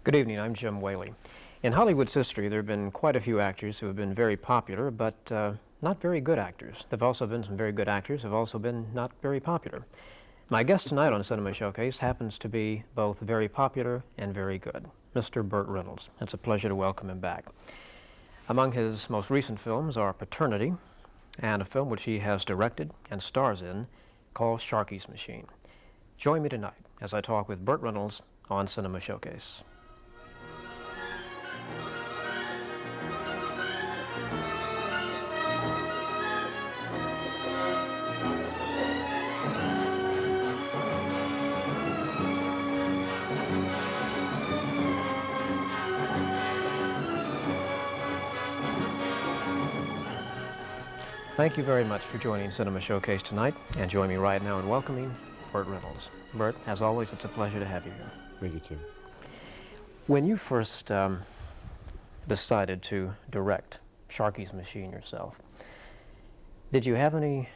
Good evening, I'm Jim Whaley. In Hollywood's history, there have been quite a few actors who have been very popular, but not very good actors. There have also been some very good actors who have also been not very popular. My guest tonight on Cinema Showcase happens to be both very popular and very good, Mr. Burt Reynolds. It's a pleasure to welcome him back. Among his most recent films are Paternity and a film which he has directed and stars in called Sharky's Machine. Join me tonight as I talk with Burt Reynolds on Cinema Showcase. Thank you very much for joining Cinema Showcase tonight, and join me right now in welcoming Burt Reynolds. Burt, as always, it's a pleasure to have you here. Thank you, Tim. When you first decided to direct Sharky's Machine yourself, did you have any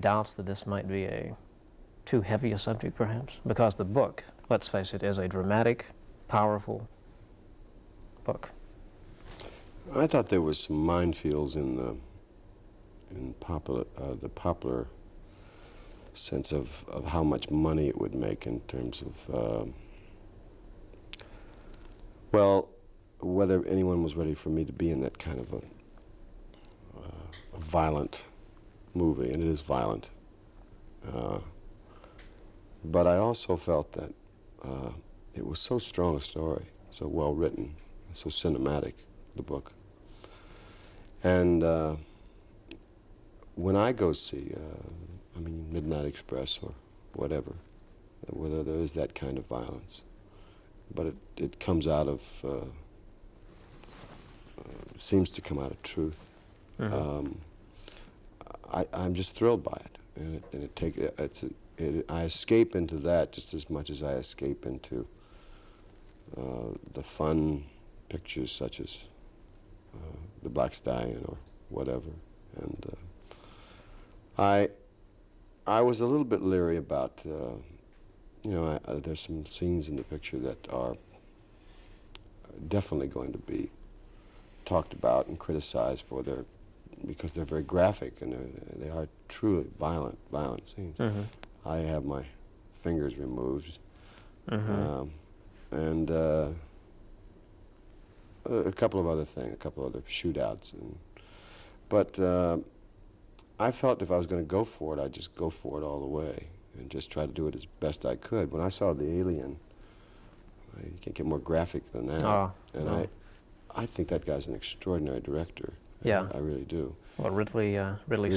doubts that this might be too heavy a subject, perhaps? Because the book, let's face it, is a dramatic, powerful book. I thought there was some minefields in the popular sense of how much money it would make in terms of, well, whether anyone was ready for me to be in that kind of a violent movie, and it is violent. But I also felt that it was so strong a story, so well written, and so cinematic, the book. And when I go see, Midnight Express or whatever, whether there is that kind of violence, but it comes out of, seems to come out of truth. Mm-hmm. I'm just thrilled by it, and I escape into that just as much as I escape into the fun pictures such as The Black Stallion or whatever, and I was a little bit leery about, there's some scenes in the picture that are definitely going to be talked about and criticized because they're very graphic and they are truly violent scenes. Mm-hmm. I have my fingers removed, mm-hmm. And a couple of other things, a couple of other shootouts, but I felt if I was going to go for it, I'd just go for it all the way and just try to do it as best I could. When I saw The Alien, you can't get more graphic than that. And I think that guy's an extraordinary director. Yeah. I really do. Well, Ridley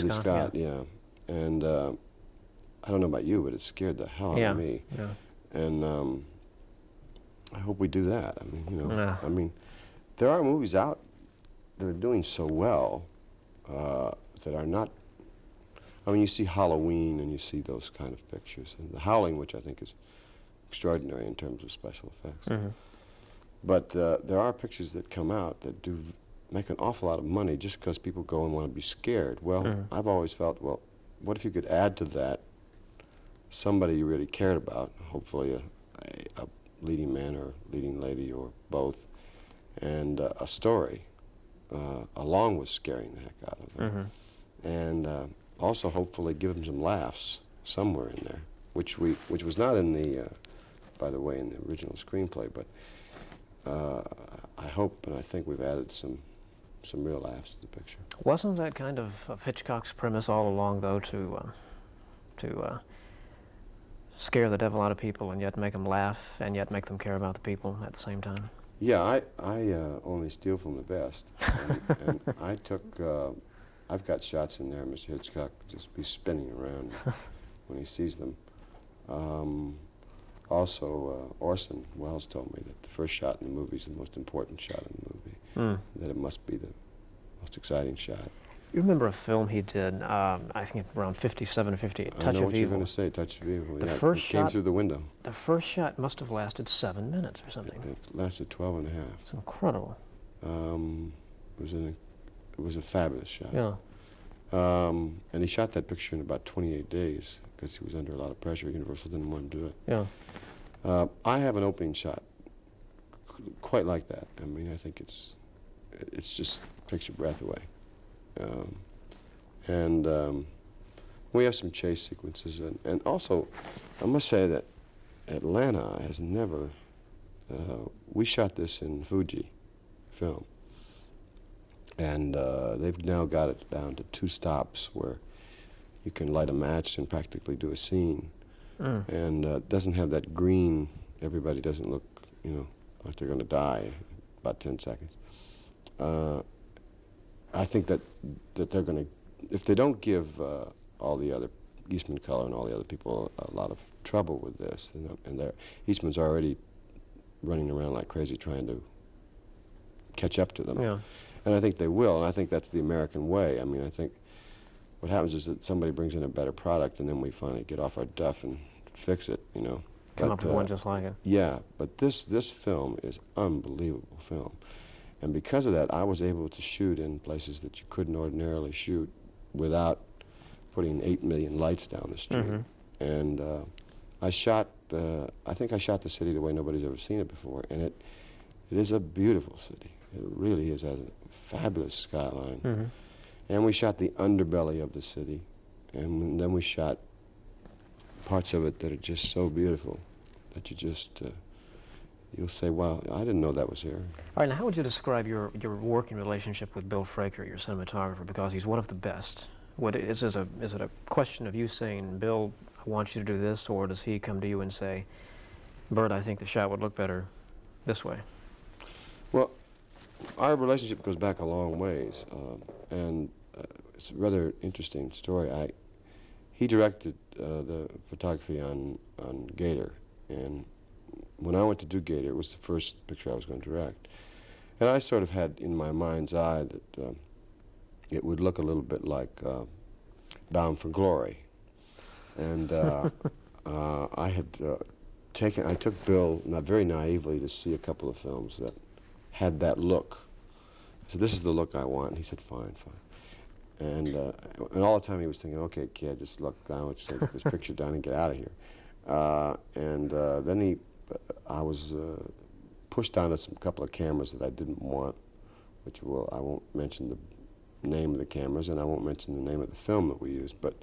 Scott. Yeah. And I don't know about you, but it scared the hell out of me. Yeah. And I hope we do that. There are movies out that are doing so well that are not. You see Halloween and you see those kind of pictures, and The Howling, which I think is extraordinary in terms of special effects. Mm-hmm. But there are pictures that come out that do make an awful lot of money just because people go and want to be scared. Well, mm-hmm. I've always felt, well, what if you could add to that somebody you really cared about, hopefully a leading man or leading lady or both, and a story along with scaring the heck out of them. Mm-hmm. And also hopefully give them some laughs somewhere in there, which was not in the, by the way, in the original screenplay, but I hope and I think we've added some real laughs to the picture. Wasn't that kind of Hitchcock's premise all along, though, to scare the devil out of people and yet make them laugh and yet make them care about the people at the same time? Yeah, I only steal from the best, and I took. I've got shots in there, Mr. Hitchcock just be spinning around when he sees them. Also, Orson Welles told me that the first shot in the movie is the most important shot in the movie, that it must be the most exciting shot. You remember a film he did, I think around 57 or 58, Touch of Evil. I know what you're going to say, Touch of Evil. The first shot came through the window. The first shot must have lasted 7 minutes or something. It lasted 12 and a half. It's incredible. It was a fabulous shot. Yeah. And he shot that picture in about 28 days because he was under a lot of pressure. Universal didn't want to do it. Yeah. I have an opening shot quite like that. I mean, I think it's just takes your breath away. We have some chase sequences, and also, I must say that Atlanta has never. We shot this in Fuji film, and they've now got it down to 2 stops where you can light a match and practically do a scene, and it doesn't have that green. Everybody doesn't look, like they're going to die in about 10 seconds. I think that they're going to, if they don't give all the other Eastman Color and all the other people a lot of trouble with this, and Eastman's already running around like crazy trying to catch up to them. Yeah. And I think they will, and I think that's the American way. I mean, I think what happens is that somebody brings in a better product, and then we finally get off our duff and fix it, Come up with one just like it. Yeah, but this film is unbelievable film. And because of that, I was able to shoot in places that you couldn't ordinarily shoot without putting 8 million lights down the street. And I think I shot the city the way nobody's ever seen it before, and it is a beautiful city. It really is, has a fabulous skyline. And we shot the underbelly of the city, and then we shot parts of it that are just so beautiful that you just, you'll say, wow, I didn't know that was here. All right, now how would you describe your working relationship with Bill Fraker, your cinematographer, because he's one of the best? Is it a question of you saying, Bill, I want you to do this, or does he come to you and say, Burt, I think the shot would look better this way? Well, our relationship goes back a long ways, and it's a rather interesting story. He directed the photography on Gator, and when I went to do Gator, it was the first picture I was going to direct. And I sort of had in my mind's eye that it would look a little bit like Bound for Glory. And I took Bill, not very naively, to see a couple of films that had that look. I said, this is the look I want. And he said, fine, fine. And all the time he was thinking, okay, kid, just look down, let's take this picture down and get out of here. Then I was pushed down to some couple of cameras that I didn't want, which I won't mention the name of the cameras, and I won't mention the name of the film that we used. But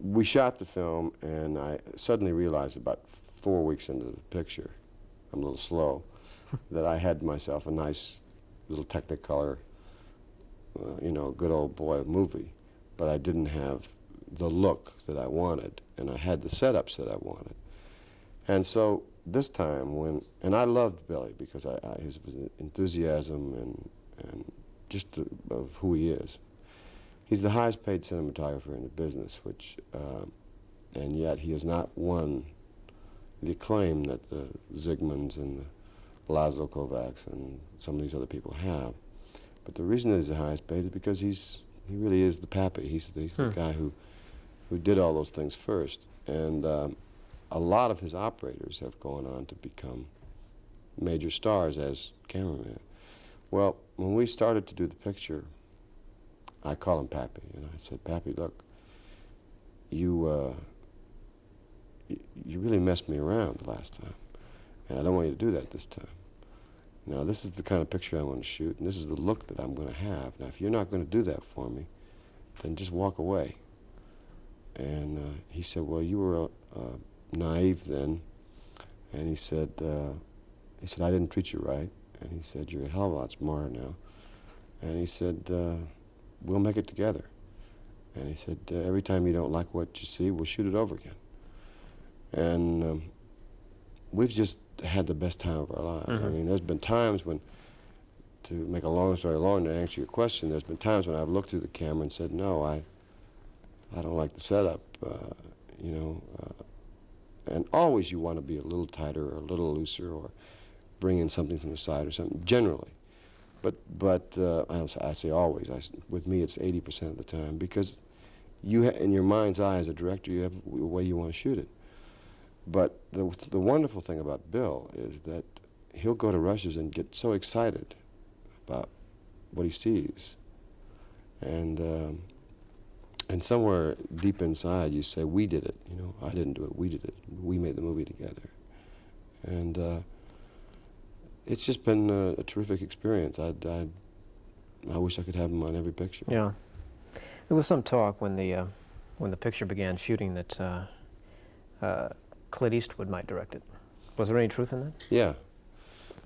we shot the film, and I suddenly realized about 4 weeks into the picture, I'm a little slow, that I had myself a nice little Technicolor, good old boy movie, but I didn't have the look that I wanted, and I had the setups that I wanted. And so this time and I loved Billy because his enthusiasm and just of who he is. He's the highest paid cinematographer in the business, and yet he has not won the acclaim that the Zygmunds and the Laszlo Kovacs and some of these other people have. But the reason that he's the highest paid is because he really is the pappy. He's the guy who did all those things first. And a lot of his operators have gone on to become major stars as cameramen. Well, when we started to do the picture, I call him Pappy, and I said, Pappy, look, you really messed me around the last time, and I don't want you to do that this time. Now, this is the kind of picture I want to shoot, and this is the look that I'm going to have. Now, if you're not going to do that for me, then just walk away. And he said, well, you were naive then, and he said, I didn't treat you right, and he said, you're a hell of a lot smarter now, and he said, we'll make it together, and he said, every time you don't like what you see, we'll shoot it over again. And we've just had the best time of our lives. I mean, there's been times when, to make a long story long, to answer your question, there's been times when I've looked through the camera and said, no, I don't like the setup, and always you want to be a little tighter or a little looser or bring in something from the side or something, generally. But I say always. With me, it's 80% of the time, because in your mind's eye as a director, you have a way you want to shoot it. But the wonderful thing about Bill is that he'll go to rushes and get so excited about what he sees. And somewhere deep inside you say, we did it. I didn't do it, we did it. We made the movie together. And it's just been a terrific experience. I wish I could have him on every picture. Yeah. There was some talk when the picture began shooting that Clint Eastwood might direct it. Was there any truth in that? Yeah.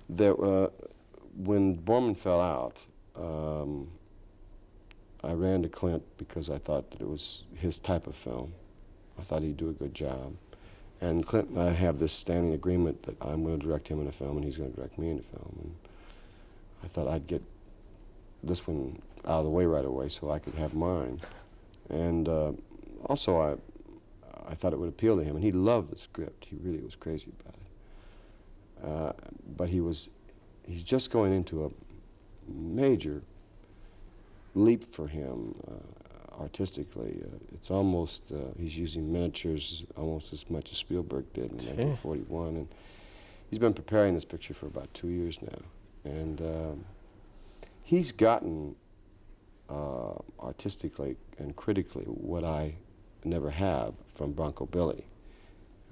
There, when Borman fell out, I ran to Clint because I thought that it was his type of film. I thought he'd do a good job. And Clint and I have this standing agreement that I'm going to direct him in a film and he's going to direct me in a film. And I thought I'd get this one out of the way right away so I could have mine. And also I thought it would appeal to him, and he loved the script. He really was crazy about it. But he's just going into a major leap for him artistically. It's almost, he's using miniatures almost as much as Spielberg did in 1941. And he's been preparing this picture for about 2 years now. And he's gotten artistically and critically what I never have from Bronco Billy.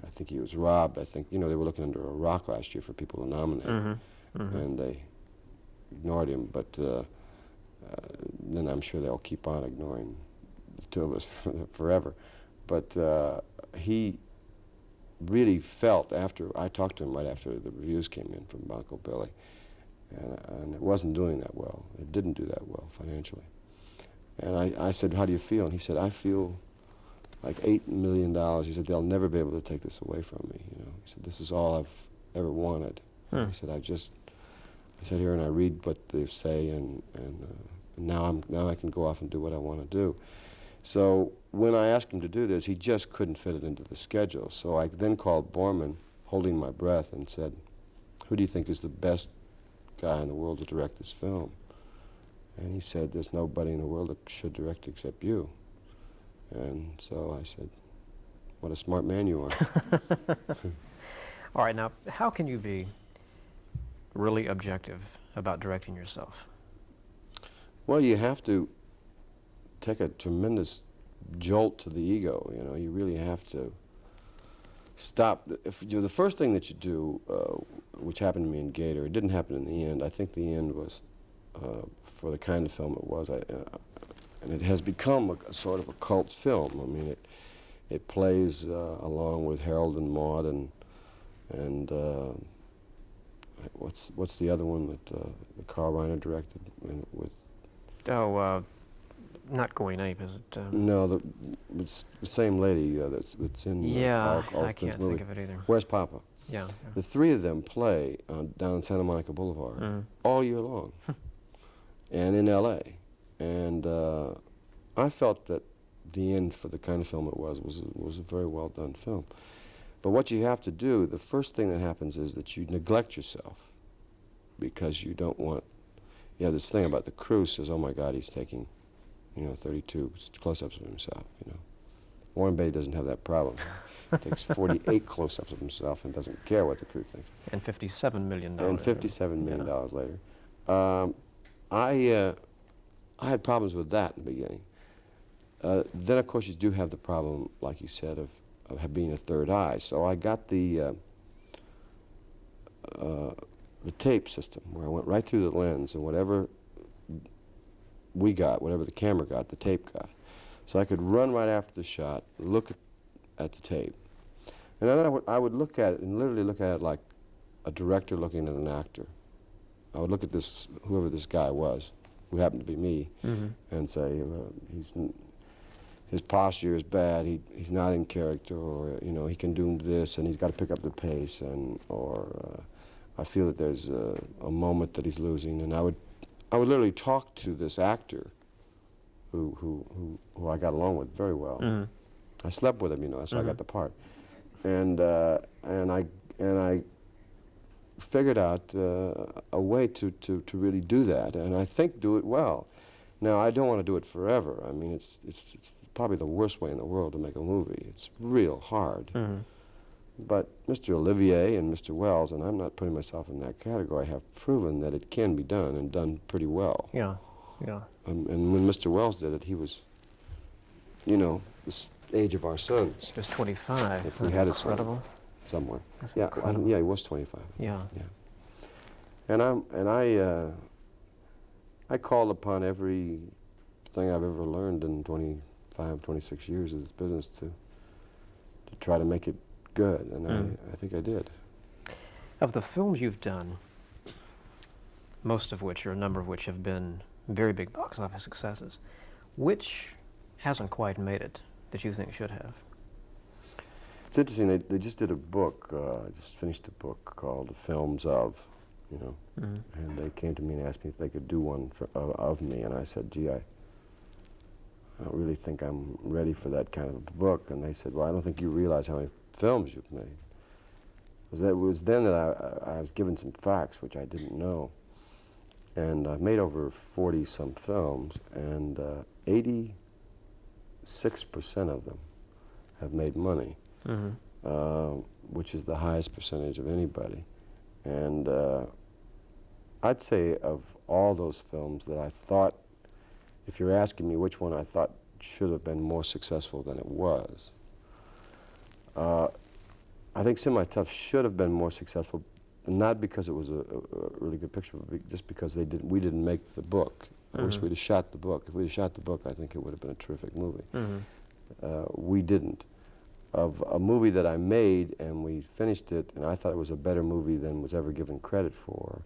I think he was robbed. I think, you know, they were looking under a rock last year for people to nominate, and they ignored him. But then I'm sure they'll keep on ignoring the two of us forever. But he really felt, after I talked to him right after the reviews came in from Bronco Billy, and it wasn't doing that well. It didn't do that well financially. And I said, how do you feel? And he said, I feel like $8 million. He said, they'll never be able to take this away from me. You know, he said, this is all I've ever wanted. He said, I sit here and I read what they say, and now I can go off and do what I want to do. So when I asked him to do this, he just couldn't fit it into the schedule. So I then called Borman, holding my breath, and said, who do you think is the best guy in the world to direct this film? And he said, there's nobody in the world that should direct except you. And so I said, what a smart man you are. All right, now, how can you be really objective about directing yourself? Well, you have to take a tremendous jolt to the ego. You know, you really have to stop. The first thing that you do, which happened to me in Gator, it didn't happen in the end. I think the end was, for the kind of film it was, and it has become a sort of a cult film. I mean, it plays along with Harold and Maude and what's the other one that Carl Reiner directed with? Oh, not Going Ape, is it? No, it's the same lady that's in yeah, all I can't think of it either. Where's Papa? Yeah. The three of them play down in Santa Monica Boulevard all year long, and in L.A. And I felt that the end, for the kind of film it was a very well done film. But what you have to do, the first thing that happens is that you neglect yourself, because you don't want. You have this thing about the crew says, oh my God, he's taking, 32 close-ups of himself. Warren Beatty doesn't have that problem. He takes 48 close-ups of himself and doesn't care what the crew thinks. And $57 million. And $57 million later. I had problems with that in the beginning. Then, of course, you do have the problem, like you said, of being a third eye. So I got the tape system, where I went right through the lens, and whatever we got, whatever the camera got, the tape got. So I could run right after the shot, look at the tape. And then I would look at it and literally look at it like a director looking at an actor. I would look at this, whoever this guy was, who happened to be me, and say, his posture is bad, he's not in character, or he can do this, and he's got to pick up the pace, or I feel that there's a moment that he's losing, and I would literally talk to this actor who I got along with very well. I slept with him, so I got the part, and I figured out a way to really do that, and I think do it well. Now, I don't want to do it forever. I mean, it's probably the worst way in the world to make a movie. It's real hard. But Mr. Olivier and Mr. Wells, and I'm not putting myself in that category, have proven that it can be done, and done pretty well. Yeah, yeah. And when Mr. Wells did it, he was, the age of our sons. He was 25. If we had a son incredible. somewhere. That's Yeah, incredible. yeah, he was 25. Yeah. Yeah. And I called upon everything I've ever learned in 25, 26 years of this business to try to make it good, and I think I did. Of the films you've done, most of which, or a number of which, have been very big box office successes, which hasn't quite made it that you think should have? It's interesting, they just did a book, just finished a book called The Films Of, you know, and they came to me and asked me if they could do one of me, and I said, gee, I don't really think I'm ready for that kind of a book. And they said, well, I don't think you realize how many films you've made. It was then that I was given some facts which I didn't know. And I've made over 40-some films, and 86% of them have made money, which is the highest percentage of anybody. And I'd say of all those films that I thought, if you're asking me which one I thought should have been more successful than it was, I think Semi-Tough should have been more successful, not because it was a really good picture, but just because we didn't make the book. I wish we'd have shot the book. If we'd have shot the book, I think it would have been a terrific movie. We didn't. Of a movie that I made and we finished it, and I thought it was a better movie than was ever given credit for,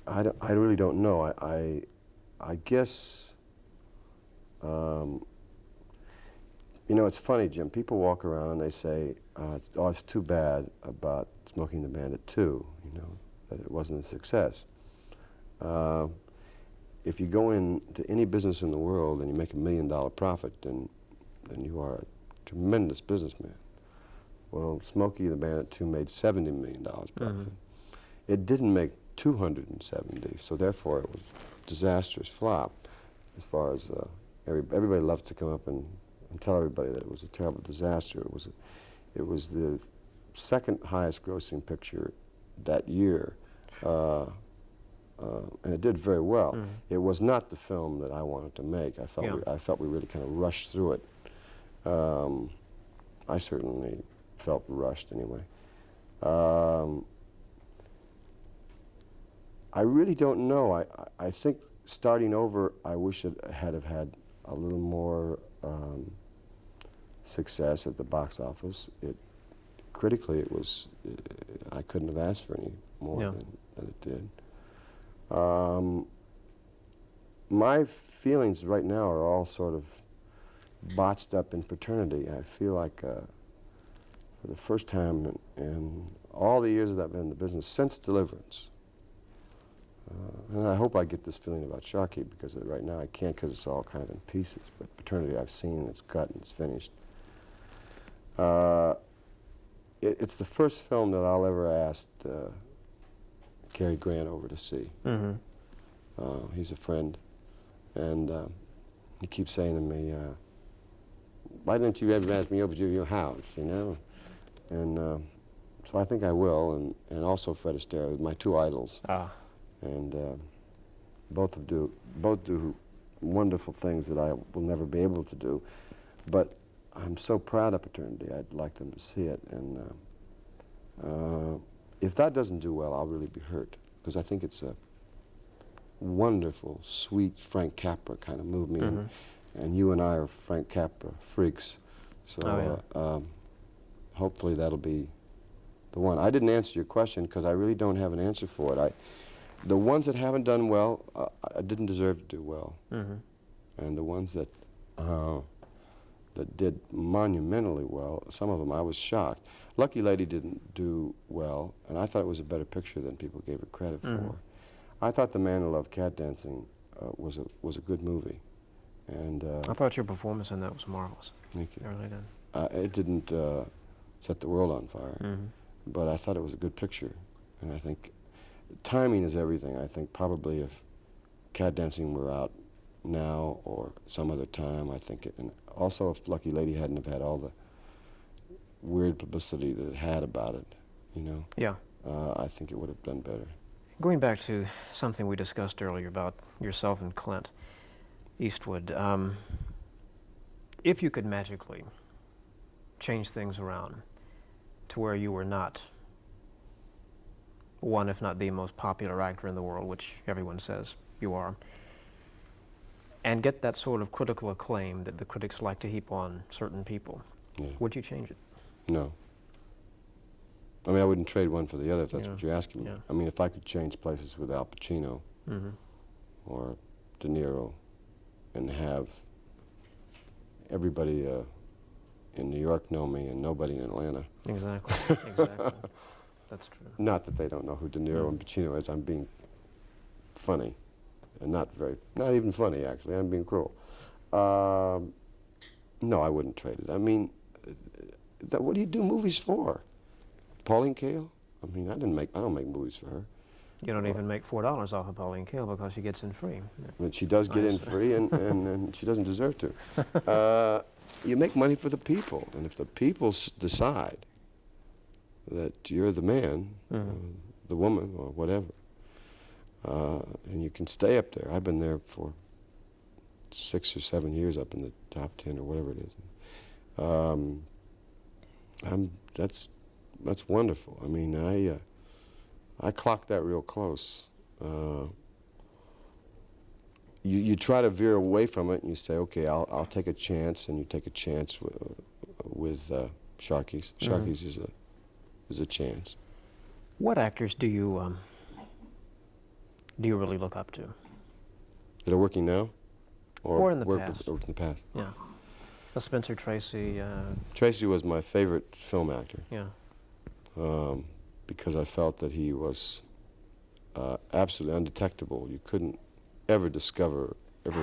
I really don't know. I guess, you know, it's funny, Jim. People walk around and they say, oh, it's too bad about Smokey and the Bandit 2, you know, that it wasn't a success. If you go into any business in the world and you make $1 million profit, then you are a tremendous businessman. Well, Smokey and the Bandit 2 made $70 million profit. It didn't make 270, so therefore it was a disastrous flop. As far as everybody loves to come up and tell everybody that it was a terrible disaster. It was the second highest grossing picture that year, and it did very well. It was not the film that I wanted to make. I felt we really kind of rushed through it. I certainly felt rushed anyway. I really don't know. I think starting over, I wish it had have had a little more success at the box office. Critically, it was, I couldn't have asked for any more than it did. My feelings right now are all sort of botched up in Paternity. I feel like for the first time in all the years that I've been in the business, since Deliverance, and I hope I get this feeling about Sharky, because right now I can't, because it's all kind of in pieces, but Paternity I've seen, it's cut and it's finished. It's the first film that I'll ever ask Cary Grant over to see. He's a friend, and he keeps saying to me, why didn't you ever ask me over to your house, you know? And so I think I will, and also Fred Astaire, my two idols. And both do wonderful things that I will never be able to do. But I'm so proud of Paternity, I'd like them to see it. And if that doesn't do well, I'll really be hurt, because I think it's a wonderful, sweet Frank Capra kind of movie. And you and I are Frank Capra freaks. So hopefully that'll be the one. I didn't answer your question because I really don't have an answer for it. The ones that haven't done well, I didn't deserve to do well. And the ones that did monumentally well, some of them I was shocked. Lucky Lady didn't do well, and I thought it was a better picture than people gave it credit for. I thought The Man Who Loved Cat Dancing was a good movie. And I thought your performance in that was marvelous. Thank you. I really did. It didn't set the world on fire, but I thought it was a good picture. And I think timing is everything. I think probably if Cat Dancing were out now or some other time, I think and also if Lucky Lady hadn't have had all the weird publicity that it had about it, you know? I think it would have done better. Going back to something we discussed earlier about yourself and Clint Eastwood, if you could magically change things around to where you were not one, if not the most popular actor in the world, which everyone says you are, and get that sort of critical acclaim that the critics like to heap on certain people, would you change it? No. I mean, I wouldn't trade one for the other, if that's Yeah. what you're asking me. Yeah. I mean, if I could change places with Al Pacino or De Niro and have everybody in New York know me and nobody in Atlanta. Exactly. Exactly. That's true. Not that they don't know who De Niro and Pacino is. I'm being funny, and not even funny, actually. I'm being cruel. No, I wouldn't trade it. I mean, what do you do movies for? Pauline Kael? I mean, I don't make movies for her. You don't even make $4 off of Pauline Kael because she gets in free. But she does get in free, and she doesn't deserve to. You make money for the people, and if the people decide that you're the man, the woman, or whatever, and you can stay up there. I've been there for 6 or 7 years, up in the top 10 or whatever it is. That's wonderful. I mean, I clocked that real close. You try to veer away from it, and you say, okay, I'll take a chance, and you take a chance with Sharky's. Sharky's is a chance. What actors do you really look up to? That are working now, or in the past? Worked in the past. Yeah. Spencer Tracy. Tracy was my favorite film actor. Yeah. Because I felt that he was absolutely undetectable. You couldn't ever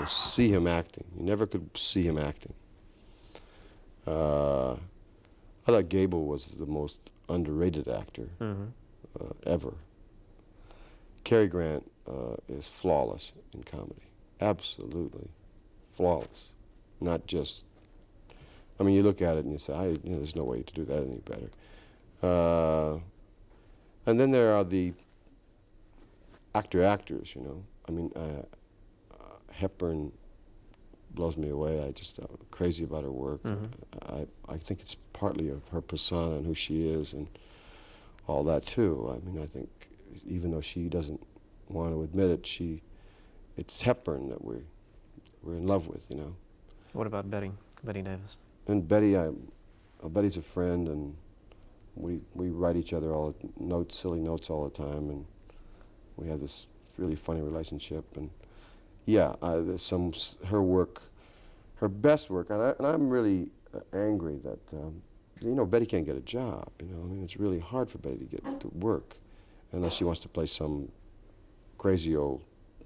see him acting. You never could see him acting. I thought Gable was the most underrated actor ever. Cary Grant is flawless in comedy. Absolutely flawless. Not just, I mean, you look at it and you say, there's no way to do that any better. And then there are the actors, you know. I mean, Hepburn blows me away. I just crazy about her work. I think it's partly of her persona and who she is and all that too. I mean, I think even though she doesn't want to admit it, it's Hepburn that we're in love with, you know. What about Betty Davis? And Betty's a friend, and we write each other silly notes all the time, and we have this really funny relationship. And yeah, there's her work, her best work, and I'm really angry that Betty can't get a job. You know, I mean, it's really hard for Betty to get to work unless she wants to play some crazy old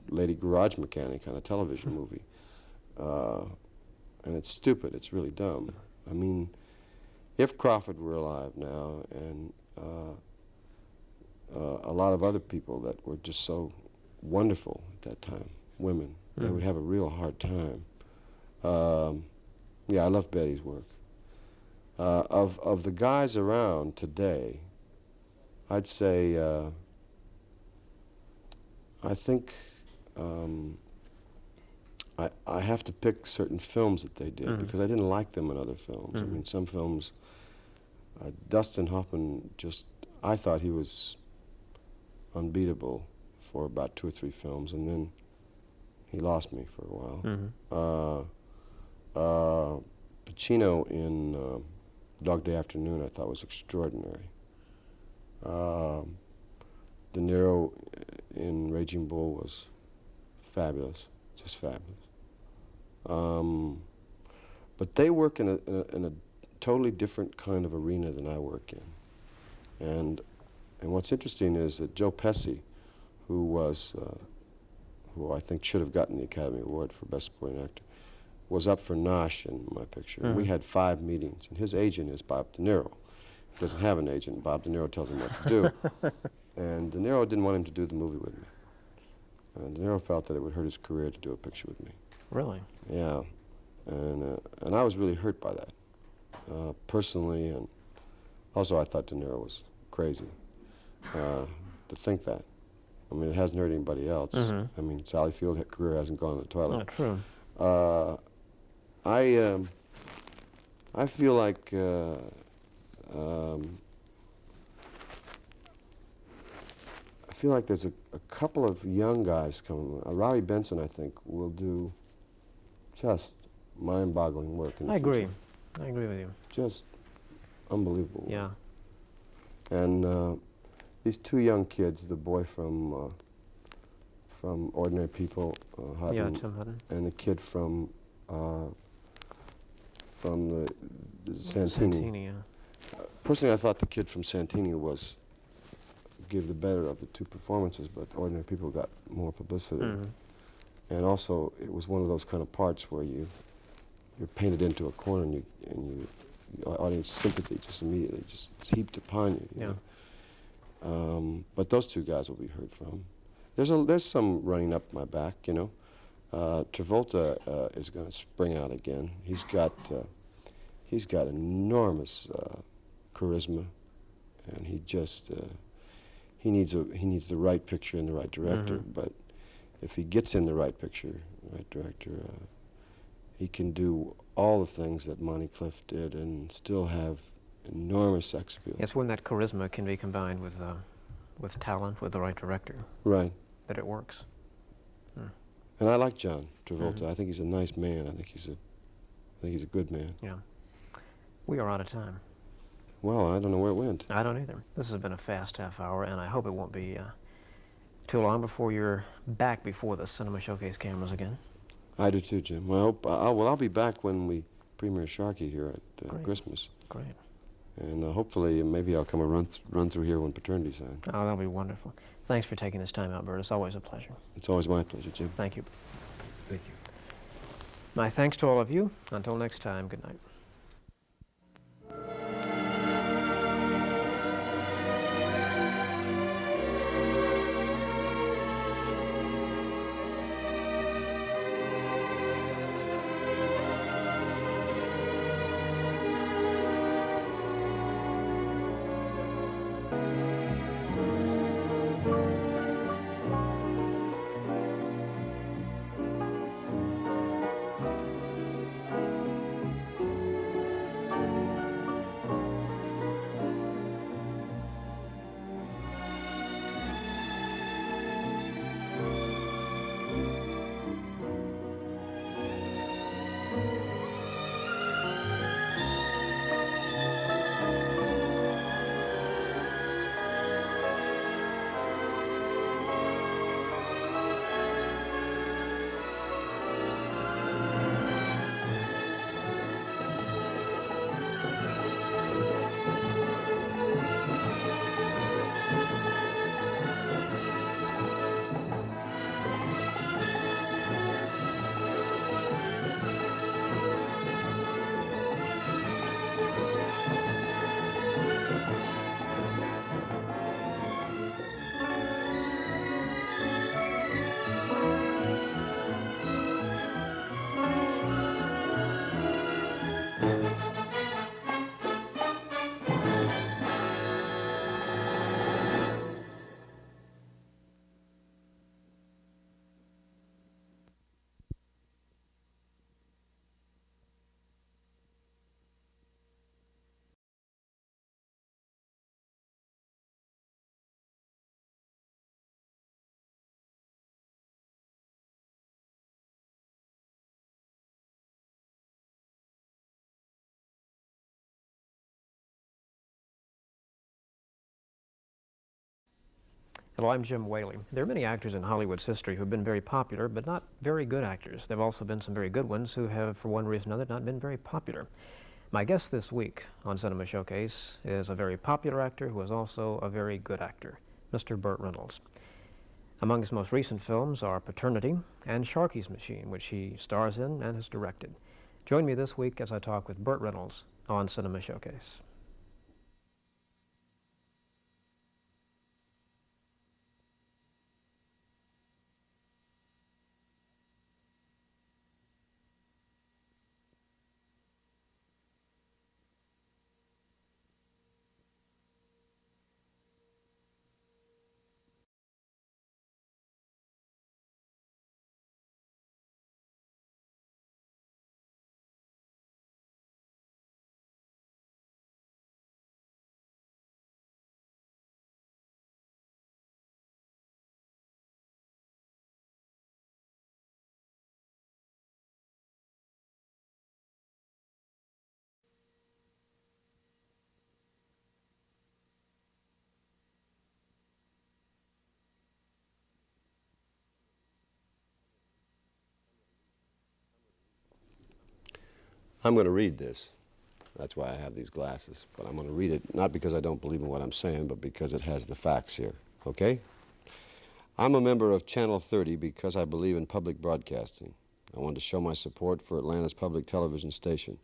lady garage mechanic kind of television movie. And it's stupid. It's really dumb. I mean, if Crawford were alive now, and a lot of other people that were just so wonderful at that time, women, they would have a real hard time. Yeah, I love Betty's work. Of the guys around today, I'd say, I think I have to pick certain films that they did because I didn't like them in other films. I mean, some films, Dustin Hoffman I thought he was unbeatable for about 2 or 3 films, and then he lost me for a while. Pacino in Dog Day Afternoon I thought was extraordinary. De Niro in Raging Bull was fabulous, just fabulous. But they work in a totally different kind of arena than I work in. And what's interesting is that Joe Pesci, who I think should have gotten the Academy Award for Best Supporting Actor, was up for Nosh in my picture. And we had 5 meetings, and his agent is Bob De Niro. He doesn't have an agent. Bob De Niro tells him what to do. And De Niro didn't want him to do the movie with me. De Niro felt that it would hurt his career to do a picture with me. Really? Yeah. And I was really hurt by that, personally, and also I thought De Niro was crazy to think that. I mean, it hasn't hurt anybody else. I mean, Sally Field's career hasn't gone to the toilet. Not true. I feel like feel like there's a couple of young guys coming. Robbie Benson, I think, will do just mind-boggling work in the I future. agree. I agree with you. Just unbelievable work. Yeah. And these two young kids, the boy from Ordinary People, Hutton, Yeah, Tim Hutton. and the kid from the Santini. Santini, yeah. Personally, I thought the kid from Santini gave the better of the two performances, but Ordinary People got more publicity. Mhm. And also, it was one of those kind of parts where you're painted into a corner, and the audience sympathy just immediately just heaped upon you. You Yeah. know? But those two guys will be heard from. There's some running up my back, you know. Travolta is going to spring out again. He's got enormous charisma, and he needs the right picture and the right director. Mhm. But if he gets in the right picture, the right director, he can do all the things that Monty Clift did and still have enormous sex appeal. It's when that charisma can be combined with talent, with the right director, Right. that it works. And I like John Travolta. Mhm. I think he's a nice man. I think he's a good man. Yeah. We are out of time. Well, I don't know where it went. I don't either. This has been a fast half hour, and I hope it won't be too long before you're back before the Cinema Showcase cameras again. I do too, Jim. I hope. I'll be back when we premiere Sharky here at Great. Christmas, Great. and hopefully maybe I'll come and run through here when Paternity's on. Oh, that'll be wonderful. Thanks for taking this time out, Burt. It's always a pleasure. It's always my pleasure, Jim. Thank you. Thank you. My thanks to all of you. Until next time, good night. Hello, I'm Jim Whaley. There are many actors in Hollywood's history who have been very popular, but not very good actors. There have also been some very good ones who have, for one reason or another, not been very popular. My guest this week on Cinema Showcase is a very popular actor who is also a very good actor, Mr. Burt Reynolds. Among his most recent films are Paternity and Sharky's Machine, which he stars in and has directed. Join me this week as I talk with Burt Reynolds on Cinema Showcase. I'm going to read this. That's why I have these glasses. But I'm going to read it, not because I don't believe in what I'm saying, but because it has the facts here. Okay? I'm a member of Channel 30 because I believe in public broadcasting. I want to show my support for Atlanta's public television station.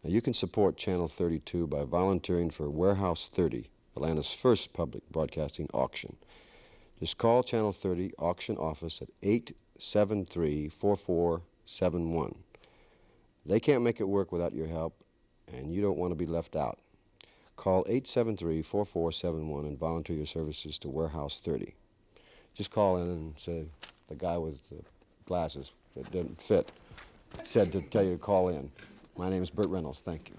Now, you can support Channel 32 by volunteering for Warehouse 30, Atlanta's first public broadcasting auction. Just call Channel 30 auction office at 873-4471. They can't make it work without your help, and you don't want to be left out. Call 873-4471 and volunteer your services to Warehouse 30. Just call in and say, the guy with the glasses that didn't fit said to tell you to call in. My name is Burt Reynolds. Thank you.